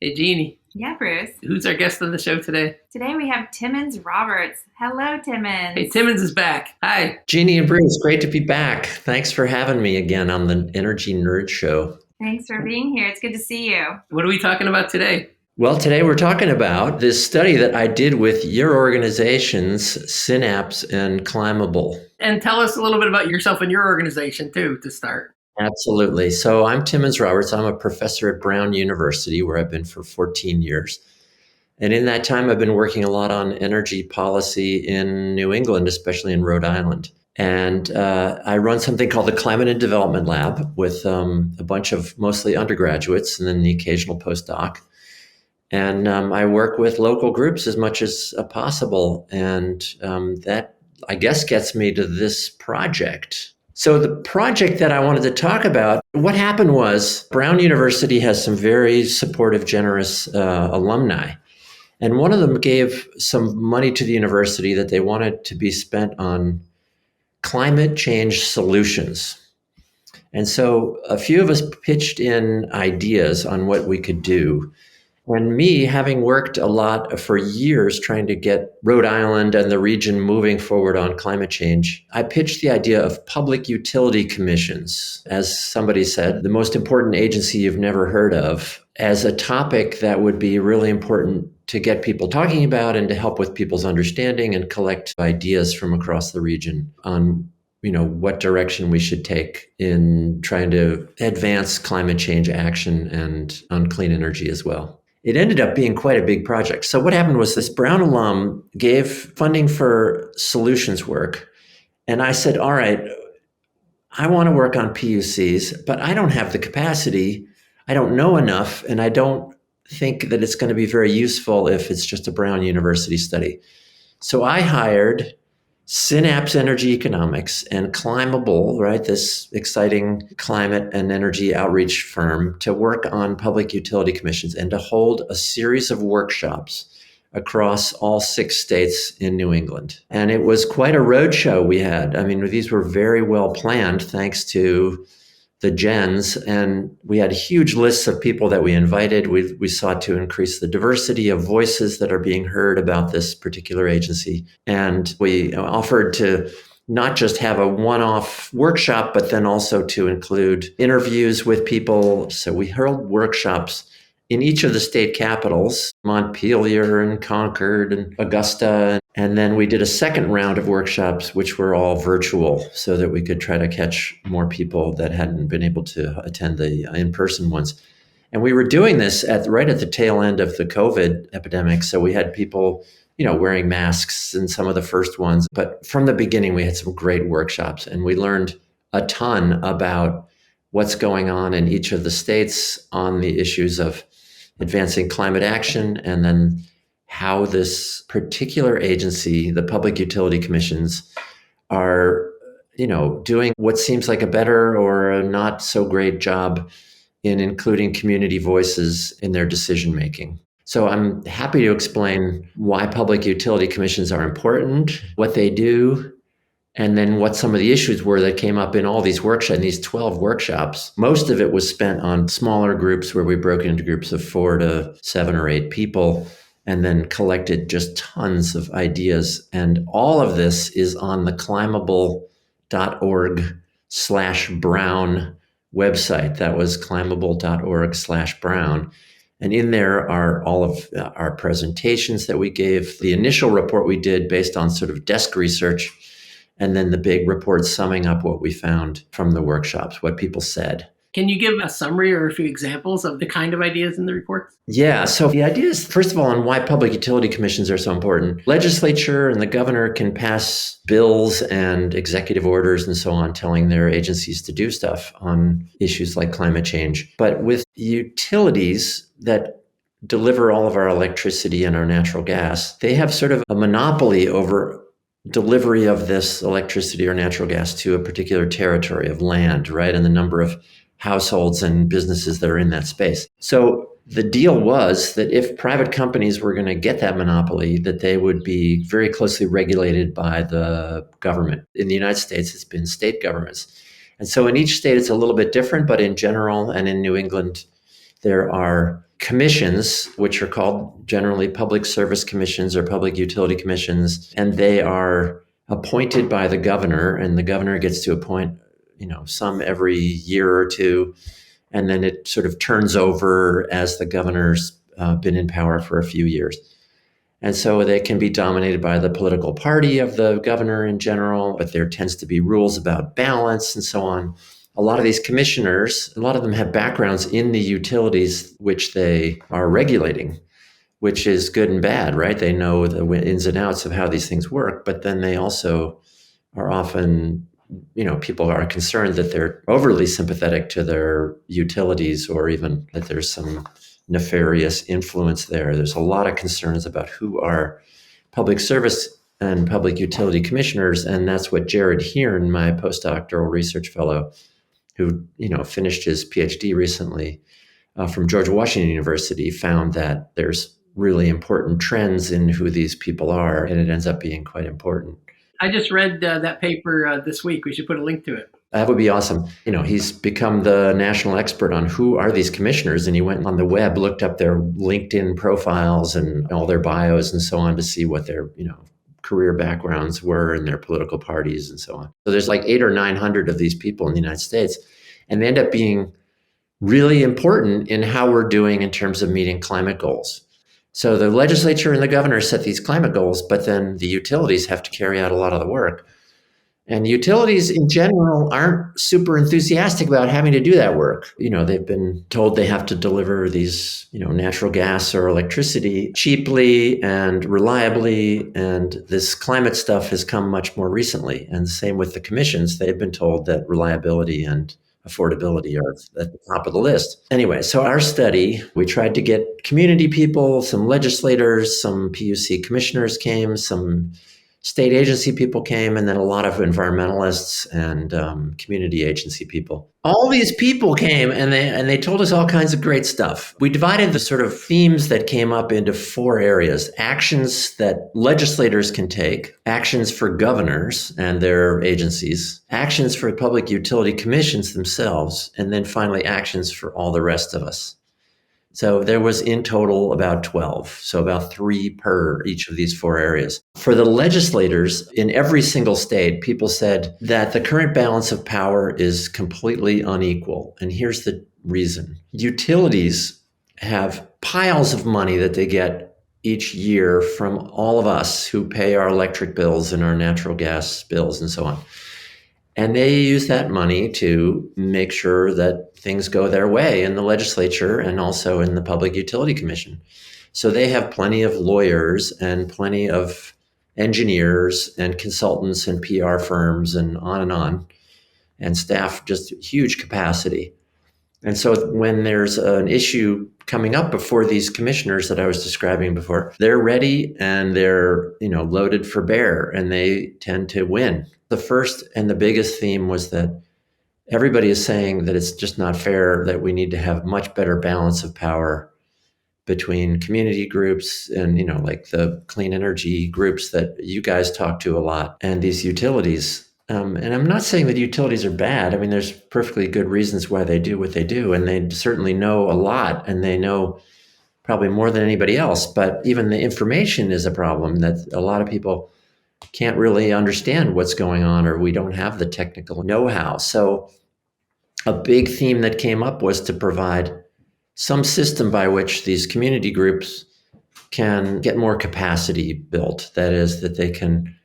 Hey, Jeannie. Yeah, Bruce. Who's our guest on the show today? Today we have Timmons Roberts. Hello, Timmons. Hey, Timmons is back. Hi. Jeannie and Bruce, great to be back. Thanks for having me again on the Energy Nerd Show. Thanks for being here. It's good to see you. What are we talking about today? Well, today we're talking about this study that I did with your organizations, Synapse and Climbable. And tell us a little bit about yourself and your organization, too, to start. Absolutely. So I'm Timmons Roberts. I'm a professor at Brown University, where I've been for 14 years. And in that time, I've been working a lot on energy policy in New England, especially in Rhode Island. And I run something called the Climate and Development Lab with a bunch of mostly undergraduates and then the occasional postdoc. And I work with local groups as much as possible. And that, I guess, gets me to this project. So the project that I wanted to talk about, what happened was Brown University has some very supportive, generous alumni. And one of them gave some money to the university that they wanted to be spent on climate change solutions. And so a few of us pitched in ideas on what we could do. And me, having worked a lot for years trying to get Rhode Island and the region moving forward on climate change, I pitched the idea of public utility commissions, as somebody said, the most important agency you've never heard of, as a topic that would be really important to get people talking about and to help with people's understanding and collect ideas from across the region on what direction we should take in trying to advance climate change action and on clean energy as well. It ended up being quite a big project. So what happened was this Brown alum gave funding for solutions work. And I said, all right, I want to work on PUCs, but I don't have the capacity. I don't know enough. And I don't think that it's going to be very useful if it's just a Brown University study. So I hired Synapse Energy Economics and Climbable, right, this exciting climate and energy outreach firm, to work on public utility commissions and to hold a series of workshops across all 6 states in New England. And it was quite a roadshow we had. I mean, these were very well planned thanks to the gens, and we had huge lists of people that we invited. We sought to increase the diversity of voices that are being heard about this particular agency. And we offered to not just have a one-off workshop, but then also to include interviews with people. So we held workshops in each of the state capitals, Montpelier and Concord and Augusta. And then we did a second round of workshops, which were all virtual, so that we could try to catch more people that hadn't been able to attend the in-person ones. And we were doing this right at the tail end of the COVID epidemic. So we had people, wearing masks in some of the first ones. But from the beginning, we had some great workshops, and we learned a ton about what's going on in each of the states on the issues of advancing climate action, and then how this particular agency, the public utility commissions, are, doing what seems like a better or a not so great job in including community voices in their decision making. So I'm happy to explain why public utility commissions are important, what they do, and then what some of the issues were that came up in all these workshops, in these 12 workshops. Most of it was spent on smaller groups where we broke into groups of 4 to 7 or 8 people and then collected just tons of ideas. And all of this is on the climbable.org/Brown website. That was climbable.org/Brown. And in there are all of our presentations that we gave, the initial report we did based on sort of desk research, and then the big report summing up what we found from the workshops, what people said. Can you give a summary or a few examples of the kind of ideas in the report? Yeah, so the ideas, first of all, on why public utility commissions are so important. Legislature and the governor can pass bills and executive orders and so on, telling their agencies to do stuff on issues like climate change. But with utilities that deliver all of our electricity and our natural gas, they have sort of a monopoly over delivery of this electricity or natural gas to a particular territory of land, right? And the number of households and businesses that are in that space. So the deal was that if private companies were going to get that monopoly, that they would be very closely regulated by the government. In the United States, it's been state governments. And so in each state, it's a little bit different, but in general, and in New England, there are commissions, which are called generally public service commissions or public utility commissions, and they are appointed by the governor, and the governor gets to appoint, some every year or two, and then it sort of turns over as the governor's been in power for a few years. And so they can be dominated by the political party of the governor in general, but there tends to be rules about balance and so on. A lot of these commissioners, a lot of them have backgrounds in the utilities which they are regulating, which is good and bad, right? They know the ins and outs of how these things work, but then they also are often, people are concerned that they're overly sympathetic to their utilities, or even that there's some nefarious influence there. There's a lot of concerns about who are public service and public utility commissioners, and that's what Jared Hearn, my postdoctoral research fellow, who finished his PhD recently from George Washington University, found that there's really important trends in who these people are, and it ends up being quite important. I just read that paper this week. We should put a link to it. That would be awesome. He's become the national expert on who are these commissioners, and he went on the web, looked up their LinkedIn profiles and all their bios and so on to see what their, career backgrounds were and their political parties and so on. So there's like 800 or 900 of these people in the United States, and they end up being really important in how we're doing in terms of meeting climate goals. So the legislature and the governor set these climate goals, but then the utilities have to carry out a lot of the work. And utilities in general aren't super enthusiastic about having to do that work. They've been told they have to deliver these, natural gas or electricity cheaply and reliably. And this climate stuff has come much more recently. And the same with the commissions. They've been told that reliability and affordability are at the top of the list. Anyway, so our study, we tried to get community people, some legislators, some PUC commissioners came, some state agency people came, and then a lot of environmentalists and community agency people. All these people came, and they told us all kinds of great stuff. We divided the sort of themes that came up into 4 areas: actions that legislators can take, actions for governors and their agencies, actions for public utility commissions themselves, and then finally actions for all the rest of us. So there was in total about 12, so about 3 per each of these 4 areas. For the legislators in every single state, people said that the current balance of power is completely unequal. And here's the reason. Utilities have piles of money that they get each year from all of us who pay our electric bills and our natural gas bills and so on. And they use that money to make sure that things go their way in the legislature and also in the Public Utility Commission. So they have plenty of lawyers and plenty of engineers and consultants and PR firms and on, and staff, just huge capacity. And so when there's an issue coming up before these commissioners that I was describing before, they're ready and they're, loaded for bear, and they tend to win. The first and the biggest theme was that everybody is saying that it's just not fair, that we need to have much better balance of power between community groups and, like the clean energy groups that you guys talk to a lot, and these utilities. And I'm not saying that utilities are bad. I mean, there's perfectly good reasons why they do what they do, and they certainly know a lot, and they know probably more than anybody else. But even the information is a problem, that a lot of people can't really understand what's going on, or we don't have the technical know-how. So a big theme that came up was to provide some system by which these community groups can get more capacity built. That is, that they can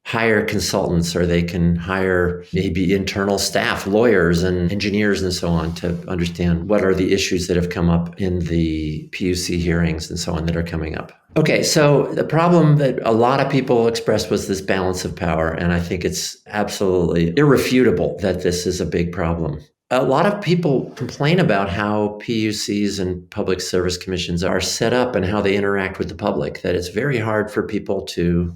hire consultants, or they can hire maybe internal staff, lawyers and engineers and so on, to understand what are the issues that have come up in the PUC hearings and so on that are coming up. Okay, so the problem that a lot of people expressed was this balance of power, and I think it's absolutely irrefutable that this is a big problem. A lot of people complain about how PUCs and public service commissions are set up and how they interact with the public, that it's very hard for people to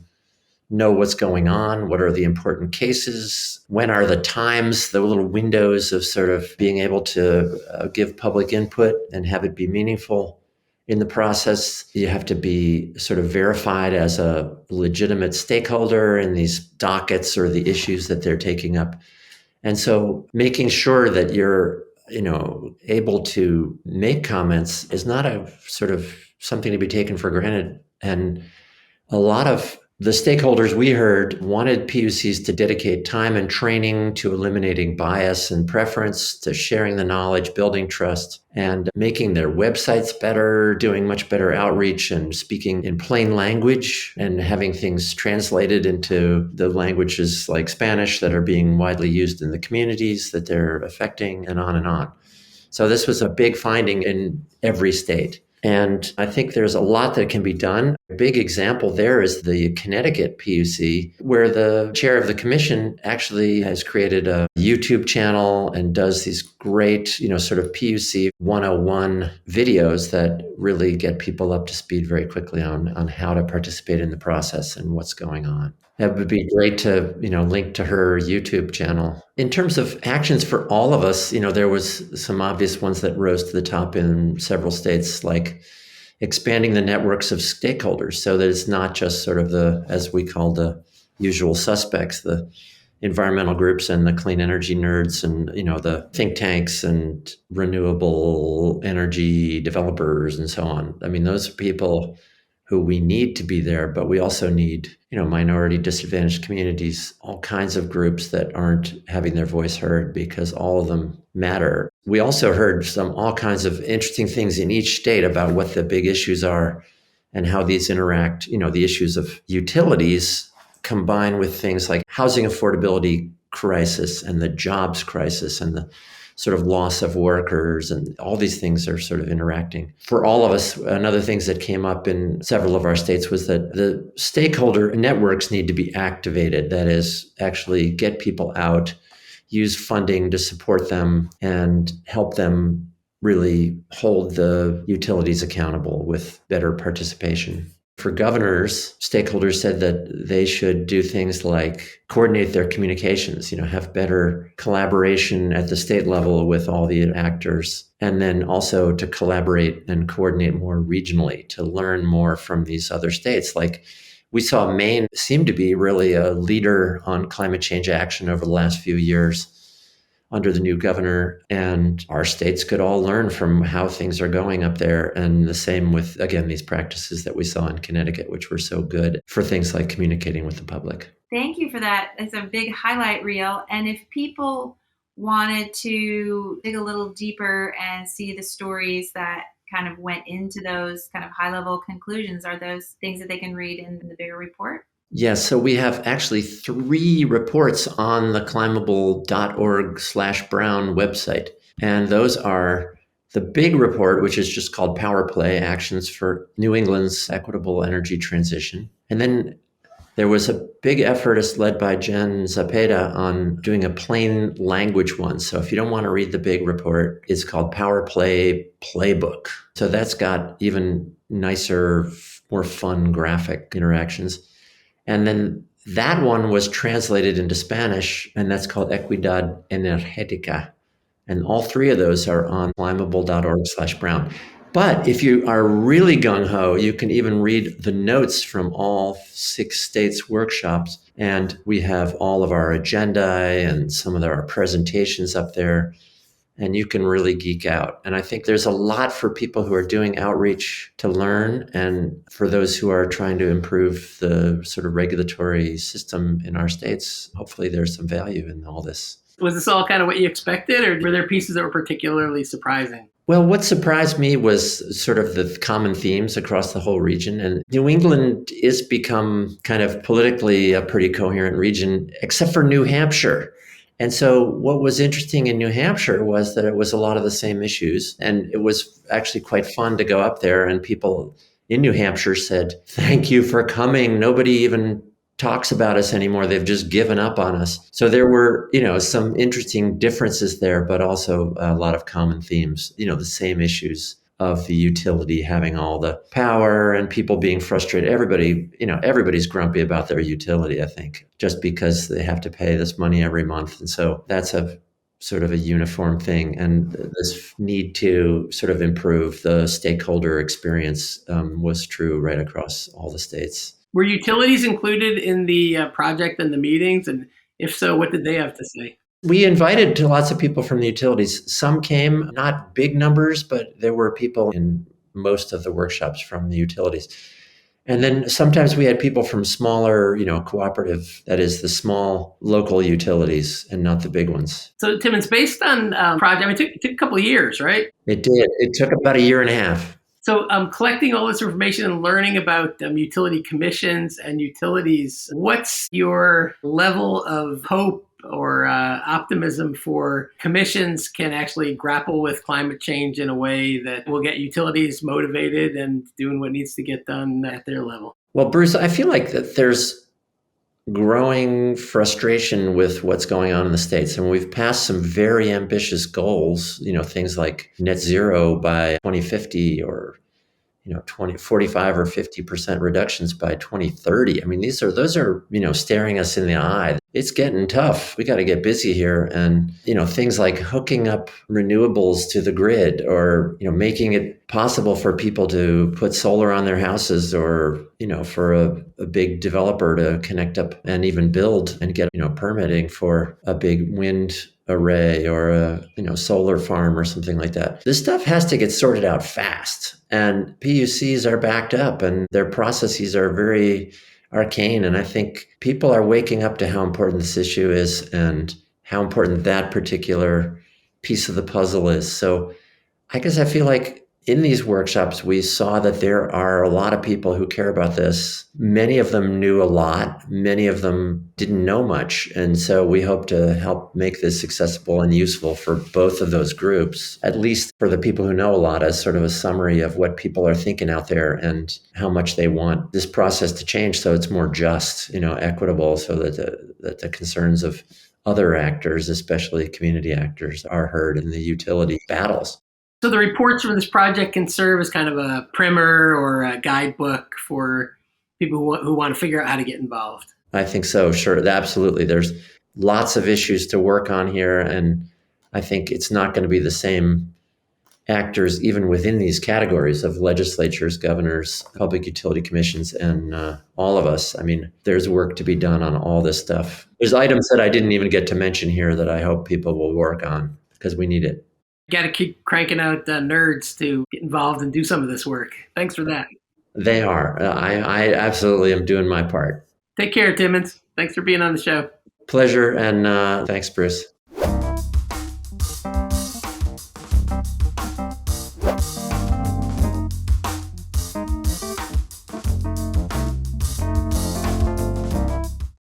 know what's going on, what are the important cases, when are the times, the little windows of sort of being able to give public input and have it be meaningful. In the process, you have to be sort of verified as a legitimate stakeholder in these dockets or the issues that they're taking up. And so making sure that you're able to make comments is not a sort of something to be taken for granted. And a lot of the stakeholders we heard wanted PUCs to dedicate time and training to eliminating bias and preference, to sharing the knowledge, building trust, and making their websites better, doing much better outreach and speaking in plain language and having things translated into the languages like Spanish that are being widely used in the communities that they're affecting, and on and on. So this was a big finding in every state. And I think there's a lot that can be done. A big example there is the Connecticut PUC, where the chair of the commission actually has created a YouTube channel and does these great, sort of PUC 101 videos that really get people up to speed very quickly on how to participate in the process and what's going on. That would be great to, link to her YouTube channel. In terms of actions for all of us, there was some obvious ones that rose to the top in several states, like expanding the networks of stakeholders so that it's not just sort of as we call the usual suspects, the environmental groups and the clean energy nerds and, the think tanks and renewable energy developers and so on. I mean, those are people who we need to be there, but we also need, minority disadvantaged communities, all kinds of groups that aren't having their voice heard, because all of them matter. We also heard all kinds of interesting things in each state about what the big issues are and how these interact, the issues of utilities combine with things like housing affordability crisis and the jobs crisis and the sort of loss of workers, and all these things are sort of interacting. For all of us, another things that came up in several of our states was that the stakeholder networks need to be activated. That is, actually get people out, use funding to support them, and help them really hold the utilities accountable with better participation. For governors, stakeholders said that they should do things like coordinate their communications, have better collaboration at the state level with all the actors, and then also to collaborate and coordinate more regionally, to learn more from these other states. Like we saw Maine seem to be really a leader on climate change action over the last few years under the new governor, and our states could all learn from how things are going up there. And the same with, again, these practices that we saw in Connecticut, which were so good for things like communicating with the public. Thank you for that. It's a big highlight reel. And if people wanted to dig a little deeper and see the stories that kind of went into those kind of high-level conclusions, are those things that they can read in the bigger report? Yes, so we have actually 3 reports on the climbable.org/Brown website. And those are the big report, which is just called Power Play: Actions for New England's Equitable Energy Transition. And then there was a big effort led by Jen Zapata on doing a plain language one. So if you don't want to read the big report, it's called Power Play Playbook. So that's got even nicer, more fun graphic interactions. And then that one was translated into Spanish, and that's called Equidad Energética. And all 3 of those are on climbable.org/Brown. But if you are really gung-ho, you can even read the notes from all 6 states' workshops. And we have all of our agenda and some of our presentations up there. And you can really geek out. And I think there's a lot for people who are doing outreach to learn, and for those who are trying to improve the sort of regulatory system in our states. Hopefully there's some value in all this. Was this all kind of what you expected, or were there pieces that were particularly surprising? Well, what surprised me was sort of the common themes across the whole region. And New England is become kind of politically a pretty coherent region, except for New Hampshire. And so what was interesting in New Hampshire was that it was a lot of the same issues. And it was actually quite fun to go up there. And people in New Hampshire said, "Thank you for coming. Nobody even talks about us anymore. They've just given up on us." So there were, some interesting differences there, but also a lot of common themes, the same issues of the utility having all the power and people being frustrated. Everybody's grumpy about their utility, I think, just because they have to pay this money every month. And so that's a sort of a uniform thing. And this need to sort of improve the stakeholder experience was true right across all the states. Were utilities included in the project and the meetings? And if so, what did they have to say? We invited lots of people from the utilities. Some came, not big numbers, but there were people in most of the workshops from the utilities. And then sometimes we had people from smaller, cooperative, that is the small local utilities and not the big ones. So, Timmons, based on project, I mean, it took a couple of years, right? It did. It took about a year and a half. So, collecting all this information and learning about utility commissions and utilities, what's your level of hope or optimism for commissions can actually grapple with climate change in a way that will get utilities motivated and doing what needs to get done at their level? Well, Bruce, I feel like that there's growing frustration with what's going on in the States. And we've passed some very ambitious goals, things like net zero by 2050 or 45 or 50% reductions by 2030. I mean, those are, staring us in the eye. It's getting tough. We got to get busy here. And, things like hooking up renewables to the grid or, making it possible for people to put solar on their houses or, for a big developer to connect up and even build and get, permitting for a big wind array or a solar farm or something like that. This stuff has to get sorted out fast, and PUCs are backed up and their processes are very arcane. And I think people are waking up to how important this issue is and how important that particular piece of the puzzle is. So I guess I feel like in these workshops, we saw that there are a lot of people who care about this. Many of them knew a lot. Many of them didn't know much. And so we hope to help make this accessible and useful for both of those groups, at least for the people who know a lot, as sort of a summary of what people are thinking out there and how much they want this process to change so it's more just, equitable, so that the concerns of other actors, especially community actors, are heard in the utility battles. So the reports from this project can serve as kind of a primer or a guidebook for people who want to figure out how to get involved. I think so. Sure. Absolutely. There's lots of issues to work on here. And I think it's not going to be the same actors, even within these categories of legislatures, governors, public utility commissions, and all of us. I mean, there's work to be done on all this stuff. There's items that I didn't even get to mention here that I hope people will work on because we need it. Got to keep cranking out nerds to get involved and do some of this work. Thanks for that. They are. I absolutely am doing my part. Take care, Timmons. Thanks for being on the show. Pleasure, and thanks, Bruce.